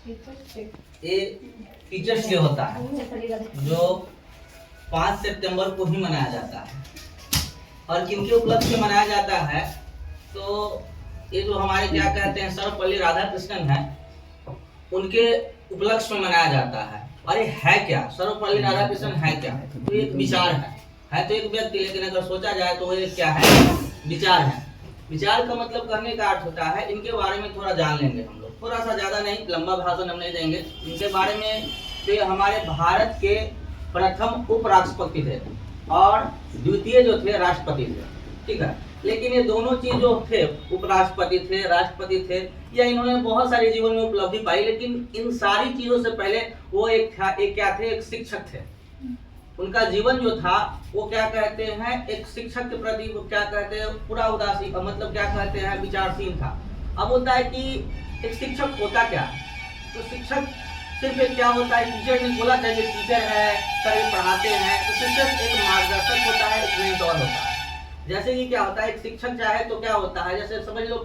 ये teachers day होता है जो 5 सितंबर को ही मनाया जाता है। और किनके उपलक्ष्य में मनाया जाता है, तो ये जो हमारे क्या कहते हैं सर्वपल्ली राधाकृष्णन है, उनके उपलक्ष्य में मनाया जाता है। और ये है क्या, सर्वपल्ली राधाकृष्णन है क्या? तो एक विचार है तो एक व्यक्ति, लेकिन अगर सोचा जाए तो ये क्या है, विचार है। विचार का मतलब कहने का अर्थ होता है, इनके बारे में थोड़ा जान लेंगे हम लोग, थोड़ा सा, ज्यादा नहीं, लंबा भाषण हम नहीं देंगे इनके बारे में। तो हमारे भारत के प्रथम उपराष्ट्रपति थे और द्वितीय जो थे राष्ट्रपति थे, ठीक है। लेकिन ये दोनों चीज जो थे, उपराष्ट्रपति थे, राष्ट्रपति थे, या इन्होंने बहुत सारे जीवन में उपलब्धि पाई, लेकिन इन सारी चीजों से पहले वो एक क्या थे, एक शिक्षक थे। उनका जीवन जो था वो क्या कहते हैं, एक शिक्षक के प्रति वो क्या कहते हैं, पूरा उदासीन, मतलब क्या कहते हैं, विचारशील था। अब होता है कि एक शिक्षक होता क्या, तो शिक्षक सिर्फ एक क्या होता है, टीचर ने बोला था कि टीचर है, सर पढ़ाते हैं, तो शिक्षक एक मार्गदर्शक होता है, एक मेंटोर होता है। जैसे कि क्या होता है, एक शिक्षक चाहे तो क्या होता है, जैसे समझ लो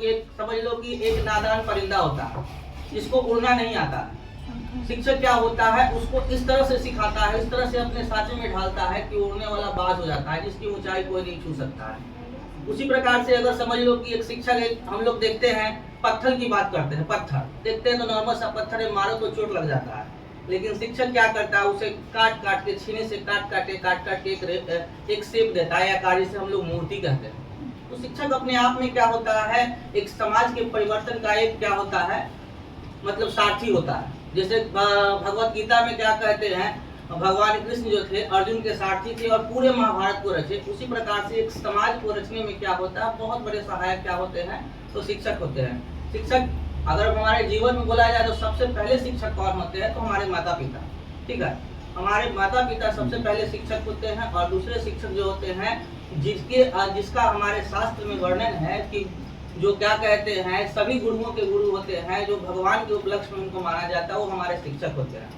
कि एक नादान परिंदा होता है जिसको उड़ना नहीं आता है। शिक्षक क्या होता है, उसको इस तरह से सिखाता है, इस तरह से अपने साँचे में ढालता है कि उड़ने वाला बाज हो जाता है, जिसकी ऊंचाई कोई नहीं छू सकता है। उसी प्रकार से अगर समझ लो कि एक शिक्षक, हम लोग देखते हैं पत्थर की बात करते हैं, पत्थर देखते हैं तो नॉर्मल सा पत्थर है, मारो तो चोट लग जाता है, लेकिन शिक्षक क्या करता है, उसे काट काट के, छीने से काट काट के एक शेप देता है, आकार जिसे हम लोग मूर्ति कहते हैं। तो शिक्षक अपने आप में क्या होता है, एक समाज के परिवर्तन का एक क्या होता है, मतलब सारथी होता है। जैसे भगवत गीता में क्या कहते हैं, भगवान कृष्ण जो थे अर्जुन के सारथी थे और पूरे महाभारत को रचे, उसी प्रकार से एक समाज को रचने में क्या होता है, बहुत बड़े सहायक क्या होते हैं, तो शिक्षक होते हैं। शिक्षक अगर हमारे जीवन में बोला जाए तो सबसे पहले शिक्षक कौन होते हैं, तो हमारे माता पिता, ठीक है। हमारे माता पिता सबसे पहले शिक्षक होते हैं, और दूसरे शिक्षक जो होते हैं जिसका हमारे शास्त्र में वर्णन है कि जो क्या कहते हैं, सभी गुरुओं के गुरु होते हैं, जो भगवान के उपलक्ष्य में उनको माना जाता है, वो हमारे शिक्षक होते हैं।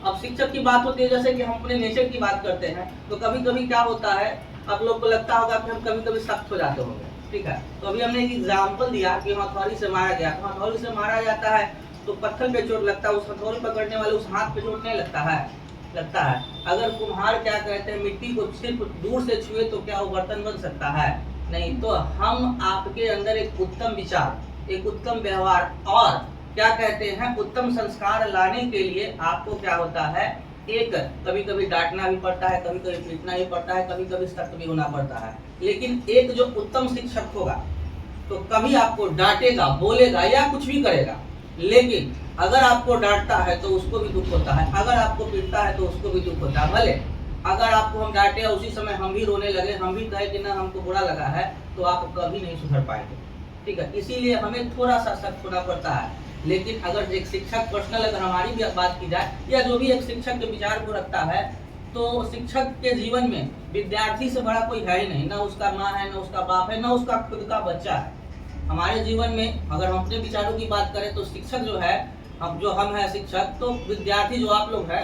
अब शिक्षक की बात होती है, जैसे कि हम अपने नेचर की बात करते हैं, तो कभी कभी क्या होता है, आप लोग को लगता होगा कि हम कभी कभी सख्त हो जाते होंगे, ठीक है। तो अभी हमने एक एग्जाम्पल दिया कि हथौड़ी से मारा गया, तो हथौड़ी से मारा जाता है तो पत्थर पे चोट लगता है, उस हथौड़ी पकड़ने वाले उस हाथ पे चोट नहीं लगता है। अगर कुम्हार क्या कहते हैं, मिट्टी को सिर्फ दूर से छुए तो क्या वो बर्तन बन सकता है, नहीं। तो हम आपके अंदर एक उत्तम विचार, एक उत्तम व्यवहार और क्या कहते हैं, उत्तम संस्कार लाने के लिए आपको क्या होता है, एक कभी कभी डांटना भी पड़ता है, कभी कभी पीटना भी पड़ता है, कभी कभी सख्त भी होना पड़ता है। लेकिन एक जो उत्तम शिक्षक होगा तो कभी आपको डांटेगा, बोलेगा या कुछ भी करेगा, लेकिन अगर आपको डांटता है तो उसको भी दुख होता है, अगर आपको पीटता है तो उसको भी दुख होता है। भले अगर आपको हम डांटे और उसी समय हम भी रोने लगे, हम भी कहे कि ना हमको बुरा लगा है, तो आप कभी नहीं सुधर पाएंगे, ठीक है। इसीलिए हमें थोड़ा सा सख्त होना पड़ता है। लेकिन अगर एक शिक्षक पर्सनल अगर हमारी भी बात की जाए, या जो भी एक शिक्षक के विचार को रखता है, तो शिक्षक के जीवन में विद्यार्थी से बड़ा कोई है ही नहीं, ना उसका माँ है, ना उसका बाप है, ना उसका खुद का बच्चा है। हमारे जीवन में अगर हम अपने विचारों की बात करें तो शिक्षक जो है, हम है शिक्षक, तो विद्यार्थी जो आप लोग है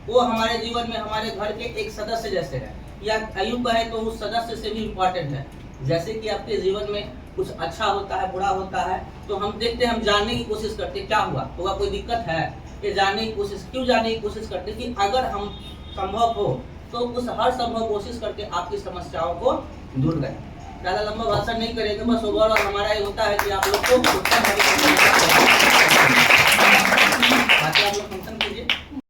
वो हमारे जीवन में हमारे घर के एक सदस्य जैसे है, या आयु कहे तो उस सदस्य से भी इम्पोर्टेंट है। जैसे कि आपके जीवन में कुछ अच्छा होता है, बुरा होता है, तो हम देखते हैं, हम जानने की कोशिश करते हैं क्या होगा, कोई दिक्कत है, ये जानने की कोशिश, क्यों जानने की कोशिश करते हैं कि अगर हम संभव हो तो उस हर संभव कोशिश करके आपकी समस्याओं को दूर करें। ज़्यादा लंबा भाषण नहीं करेंगे, बस ओवरऑल हमारा ये होता है कि आप लोग को